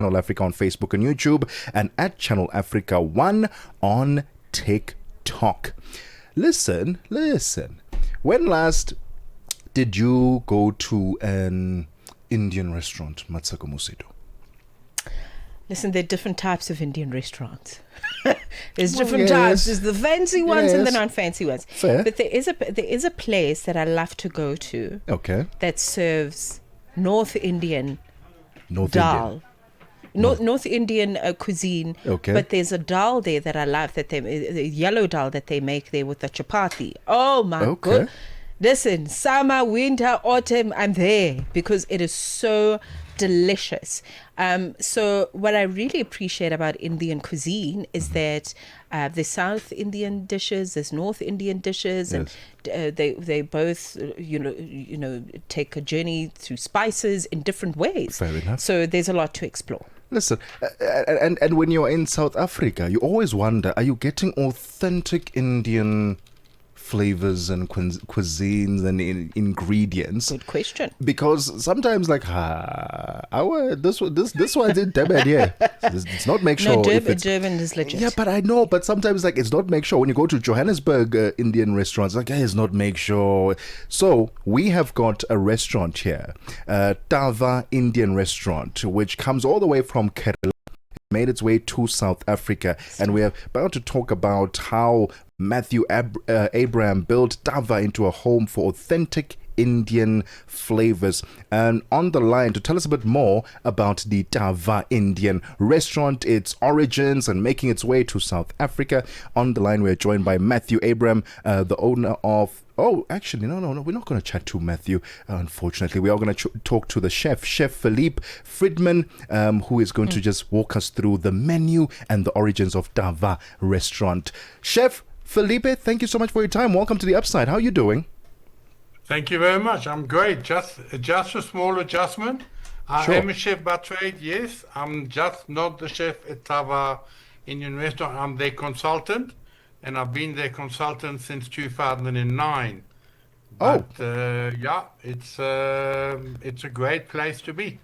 Channel Africa on Facebook and YouTube, and at Channel Africa 1 on TikTok. Listen. When last did you go to an Indian restaurant, Mosito? Listen, there are different types of Indian restaurants. There's different types. There's the fancy ones and the non-fancy ones. Fair. But there is a place that I love to go to. Okay. That serves North Indian North dal. Indian. North Indian cuisine. Okay. But there's a dal there that I love, that the yellow dal that they make there with the chapati. Oh my god. Listen, summer, winter, autumn, I'm there because it is so delicious. So what I really appreciate about Indian cuisine is that there's South Indian dishes, there's North Indian dishes, and they both take a journey through spices in different ways. Fair enough. So there's a lot to explore. Listen, and when you're in South Africa, you always wonder, are you getting authentic Indian flavors and cuisines and ingredients? Good question. Because sometimes, like, this one's in Durban, yeah. It's not make sure. No, Durban is legit. Yeah, but I know. But sometimes, like, it's not make sure. When you go to Johannesburg Indian restaurants, like, hey, it's not make sure. So we have got a restaurant here, Thava Indian Restaurant, which comes all the way from Kerala, made its way to South Africa, and we are about to talk about how Mathew Abraham built Thava into a home for authentic Indian flavors. And on the line to tell us a bit more about the Thava Indian Restaurant, its origins, and making its way to South Africa, on the line we're joined by Mathew Abraham, the owner of... Oh, actually, no. We're not going to chat to Mathew, unfortunately. We are going to talk to the chef, Chef Philippe Frydman, who is going to just walk us through the menu and the origins of Thava Restaurant. Chef Philippe, thank you so much for your time. Welcome to the Upside. How are you doing? Thank you very much. I'm great. Just a small adjustment. I am a chef by trade, yes. I'm just not the chef at Thava Indian Restaurant. I'm their consultant, and I've been their consultant since 2009. But it's a great place to be.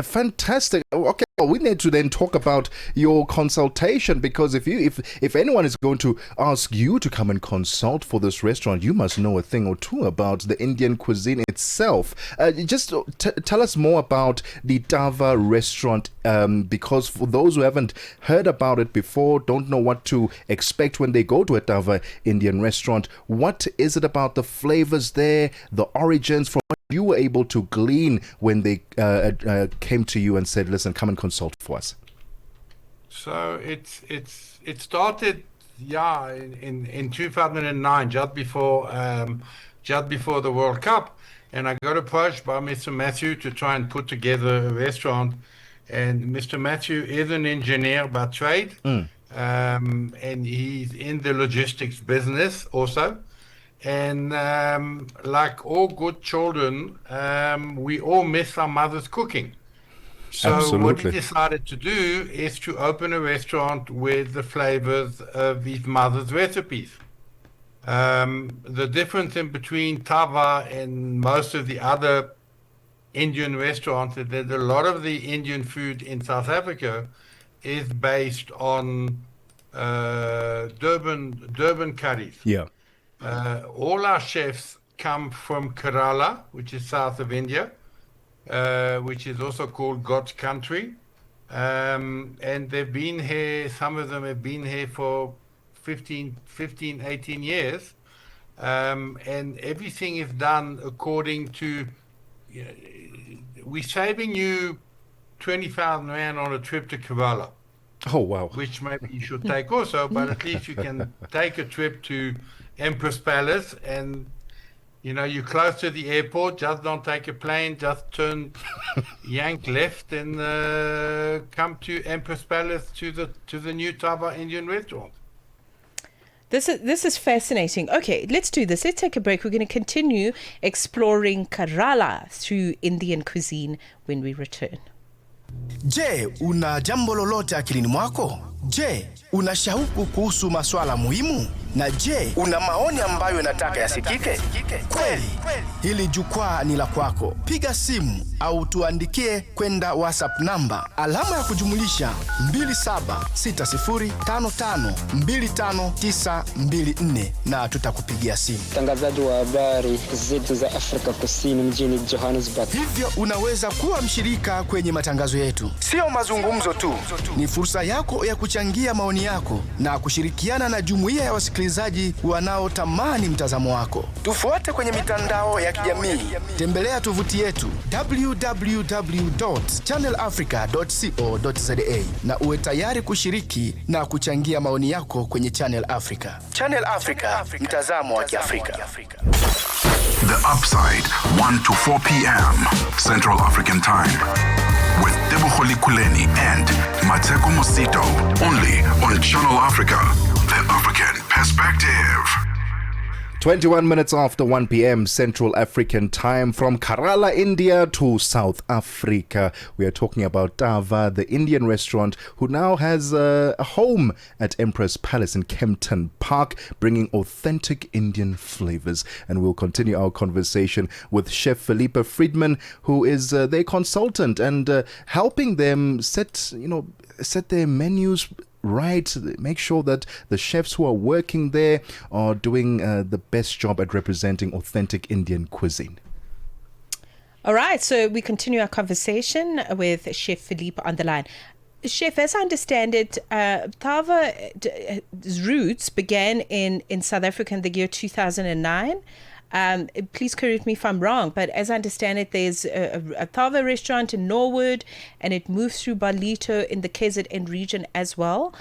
Fantastic. Okay, well, we need to then talk about your consultation, because if anyone is going to ask you to come and consult for this restaurant, you must know a thing or two about the Indian cuisine itself. Just tell us more about the Thava Restaurant, because for those who haven't heard about it before, don't know what to expect when they go to a Thava Indian Restaurant, what is it about the flavors there, the origins, from what you were able to glean when they came to you and said, listen, come and consult for us? So it started in 2009, just before the World Cup, and I got approached by Mr. Mathew to try and put together a restaurant. And Mr. Mathew is an engineer by trade, and he's in the logistics business also. And like all good children, we all miss our mother's cooking. So what he decided to do is to open a restaurant with the flavors of his mother's recipes. The difference in between Thava and most of the other Indian restaurants is that a lot of the Indian food in South Africa is based on Durban curries. Yeah. All our chefs come from Kerala, which is south of India, which is also called God's country. And they've been here, some of them have been here for 15, 18 years. And everything is done according to, we're saving you 20,000 Rand on a trip to Kerala. Oh, wow. Which maybe you should take also, but at least you can take a trip to Empress Palace, and you're close to the airport. Just don't take a plane, just yank left and come to Empress Palace to the new Thava Indian Restaurant. This is fascinating. Okay, let's do this. Let's take a break. We're going to continue exploring Kerala through Indian cuisine when we return. Je, una jambo lolote akilini mwako? Je, una shauku kuhusu maswala muhimu? Na je, una maoni ambayo unataka yasikike? Kweli, hili jukwaa ni la kwako. Piga simu au tuandikie kwenda WhatsApp namba alama ya kujumulisha 2760552594 na tutakupigia simu. Mtangazaji wa habari zetu za Afrika Kusini mjini Johannesburg. Hivyo unaweza kuwa mshirika kwenye matangazo yetu. Sio mazungumzo tu, ni fursa yako ya kuchangia maoni yako na kushirikiana na jumuiya ya wasikilizaji wanaotamani mtazamo wako. Tufuate kwenye mitandao ya kijamii. Tembelea tovuti yetu www.channelafrica.co.za na uwe tayari kushiriki na kuchangia maoni yako kwenye Channel Africa. Channel Africa, mtazamo wa Kiafrika. The Upside, 1 to 4 p.m. Central African Time. With Tebogo Lekhuleni and Mosito. Only on Channel Africa. The African Perspective. 21 minutes after 1 p.m. Central African Time, from Kerala, India to South Africa. We are talking about Thava, the Indian restaurant, who now has a home at Empress Palace in Kempton Park, bringing authentic Indian flavors. And we'll continue our conversation with Chef Philippe Frydman, who is their consultant and helping them set their menus right, make sure that the chefs who are working there are doing the best job at representing authentic Indian cuisine. All right, so we continue our conversation with Chef Philippe on the line. Chef, as I understand it, Thava's roots began in South Africa in the year 2009. Please correct me if I'm wrong, but as I understand it, there's a Thava restaurant in Norwood, and it moves through Ballito in the KZN region as well.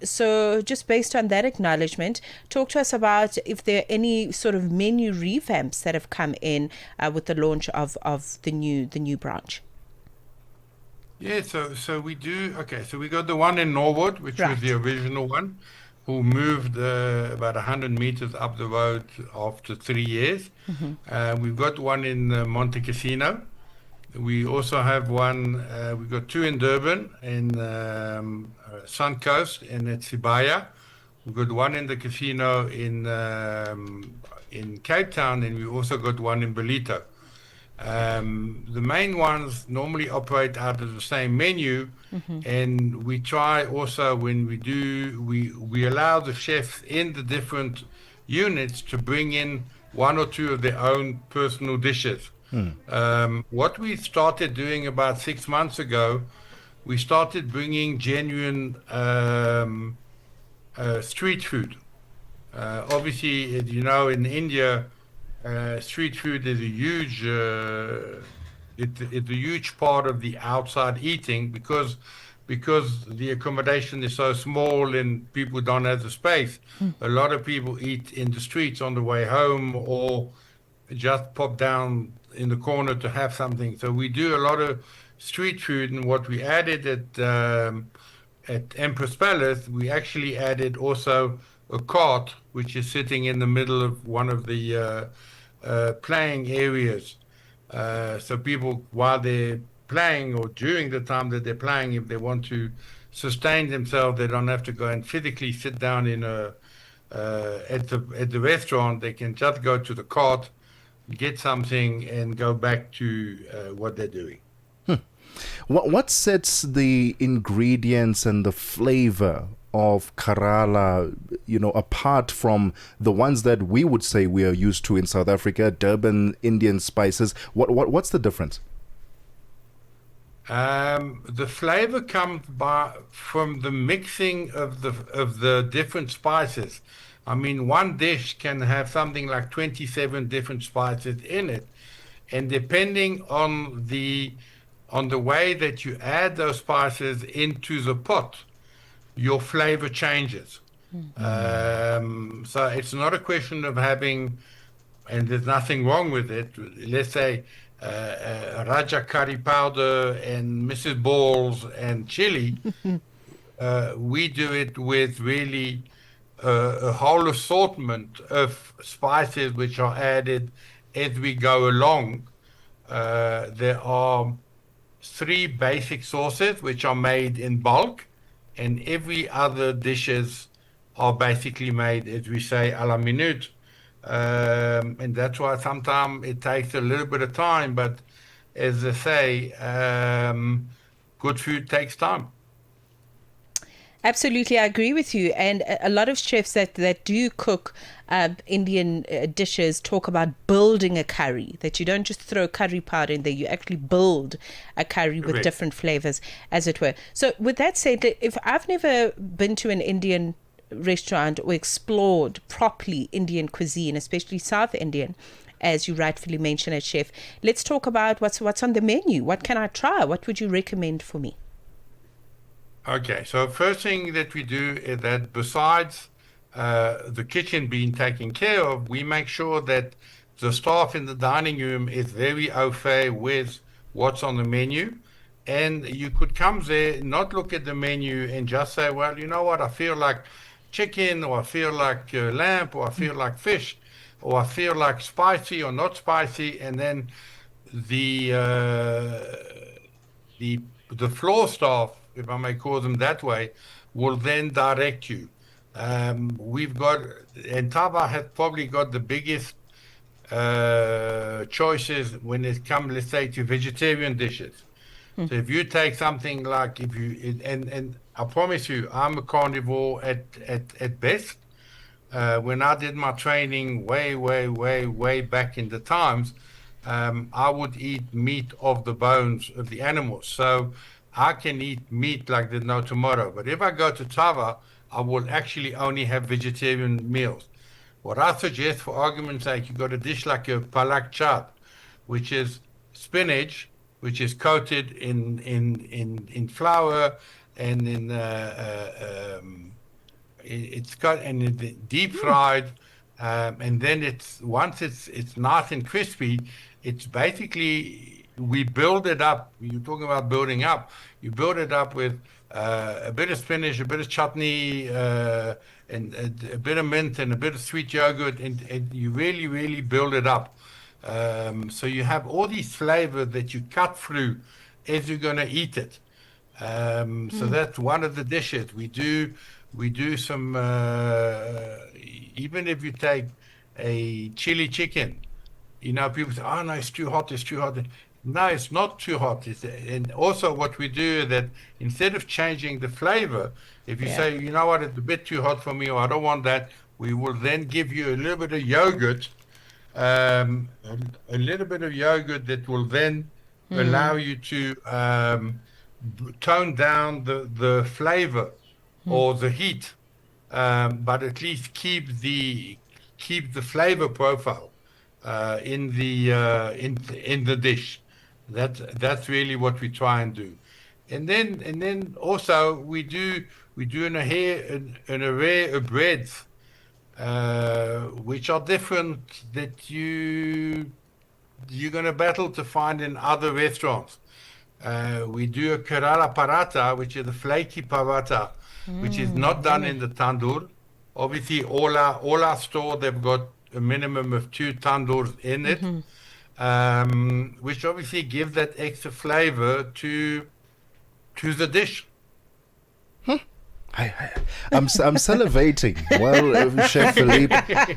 So just based on that acknowledgement, talk to us about if there are any sort of menu revamps that have come in with the launch of the new branch. Yeah, so we do. Okay, so we got the one in Norwood, which Right. was the original one, who moved about 100 meters up the road after 3 years. We've got one in Monte Cassino. We also have one, we've got two in Durban, in Suncoast, and at Sibaya. We've got one in the casino in Cape Town, and we also got one in Ballito. The main ones normally operate out of the same menu, and we try also when we do, we allow the chefs in the different units to bring in one or two of their own personal dishes. What we started doing about 6 months ago, we started bringing genuine street food. Obviously, in India, street food is a huge it's a huge part of the outside eating because the accommodation is so small and people don't have the space. A lot of people eat in the streets on the way home or just pop down in the corner to have something. So we do a lot of street food, and what we added at Empress Palace, we actually added also a cart which is sitting in the middle of one of the playing areas. So people, while they're playing or during the time that they're playing, if they want to sustain themselves, they don't have to go and physically sit down in at the restaurant. They can just go to the cart, get something, and go back to what they're doing. What sets the ingredients and the flavor of Kerala, apart from the ones that we would say we are used to in South Africa, Durban Indian spices? What's the difference? The flavor comes from the mixing of the different spices. I mean, one dish can have something like 27 different spices in it, and depending on the way that you add those spices into the pot, your flavor changes. So it's not a question of having, and there's nothing wrong with it, let's say Raja curry powder and Mrs. Balls and chili. We do it with really a whole assortment of spices which are added as we go along. There are 3 basic sauces which are made in bulk, and every other dishes are basically made, as we say, à la minute. And that's why sometimes it takes a little bit of time, but as they say, good food takes time. Absolutely, I agree with you. And a lot of chefs that do cook Indian dishes talk about building a curry, that you don't just throw curry powder in there, you actually build a curry with Correct. different flavors, as it were. So with that said, if I've never been to an Indian restaurant or explored properly Indian cuisine, especially South Indian, as you rightfully mentioned as chef, let's talk about what's on the menu. What can I try? What would you recommend for me? Okay, so first thing that we do is that besides the kitchen being taken care of, we make sure that the staff in the dining room is very au fait with what's on the menu. And you could come there, not look at the menu and just say, well, you know what, I feel like chicken, or I feel like lamb, or I feel like fish, or I feel like spicy or not spicy. And then the the floor staff, if I may call them that way, will then direct you. We've got, and Thava has probably got the biggest choices when it comes, let's say, to vegetarian dishes. So if you take something like, and I promise you, I'm a carnivore at best. When I did my training way back in the times, I would eat meat off the bones of the animals. So I can eat meat like there's no tomorrow. But if I go to Thava, I will actually only have vegetarian meals. What I suggest, for argument's sake, you've got a dish like a palak chaat, which is spinach, which is coated in flour and it's cut and deep fried, and then once it's nice and crispy, it's basically, we build it up. You're talking about building up. You build it up with a bit of spinach, a bit of chutney, and a bit of mint and a bit of sweet yogurt, and you really build it up. So you have all these flavors that you cut through as you're going to eat it. So that's one of the dishes. We do some, even if you take a chili chicken, people say, oh no, it's too hot. No, it's not too hot. And also what we do is that instead of changing the flavor, if you say, you know what, it's a bit too hot for me, or I don't want that, we will then give you a little bit of yogurt, a little bit of yogurt that will then allow you to tone down the flavor or the heat, but at least keep the flavor profile in the dish. That's really what we try and do. And then also we do an array of breads, which are different, that you're going to battle to find in other restaurants. We do a Kerala paratha, which is a flaky paratha, which is not done in the tandoor. Obviously, all our store, they've got a minimum of 2 tandoors in it, which obviously gives that extra flavor to the dish. I'm salivating. Well, Chef Philippe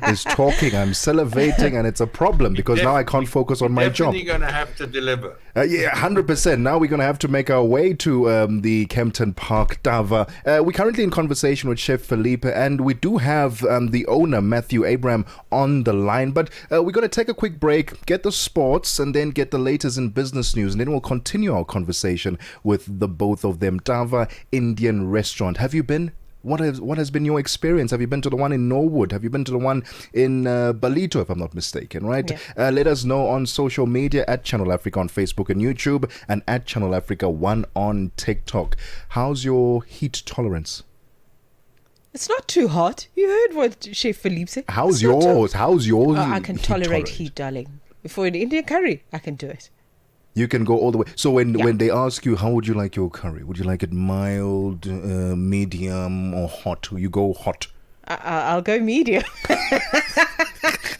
is talking. I'm salivating, and it's a problem because now I can't focus on my job. Definitely going to have to deliver. Yeah, 100%. Now we're going to have to make our way to the Kempton Park Thava. We're currently in conversation with Chef Philippe, and we do have the owner, Mathew Abraham, on the line. But we're going to take a quick break, get the sports, and then get the latest in business news. And then we'll continue our conversation with the both of them. Thava Indian Restaurant. Have you been? What has been your experience? Have you been to the one in Norwood? Have you been to the one in Ballito, if I'm not mistaken, right? Yeah. Let us know on social media at Channel Africa on Facebook and YouTube, and at Channel Africa 1 on TikTok. How's your heat tolerance? It's not too hot. You heard what Chef Philippe said. How's yours? I can tolerate heat, darling. For an Indian curry, I can do it. You can go all the way. So when they ask you, how would you like your curry? Would you like it mild, medium, or hot? You go hot. I'll go medium.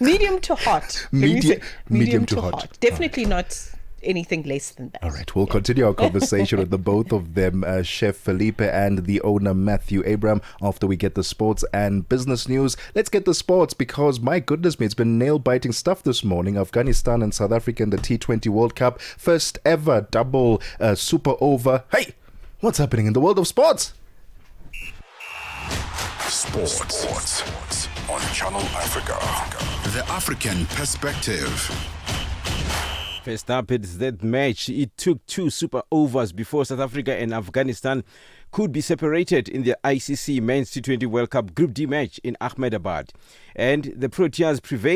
Medium to hot. Medium to hot. Definitely not anything less than that. All right, we'll continue our conversation with the both of them, Chef Philippe and the owner Mathew Abraham, after we get the sports and business news. Let's get the sports, because my goodness me, it's been nail-biting stuff this morning. Afghanistan and South Africa in the T20 World Cup, first ever double super over. Hey, what's happening in the world of sports? Sports on Channel Africa. The African perspective. First up, it's that match. It took 2 super overs before South Africa and Afghanistan could be separated in the ICC Men's T20 World Cup Group D match in Ahmedabad. And the Proteas prevailed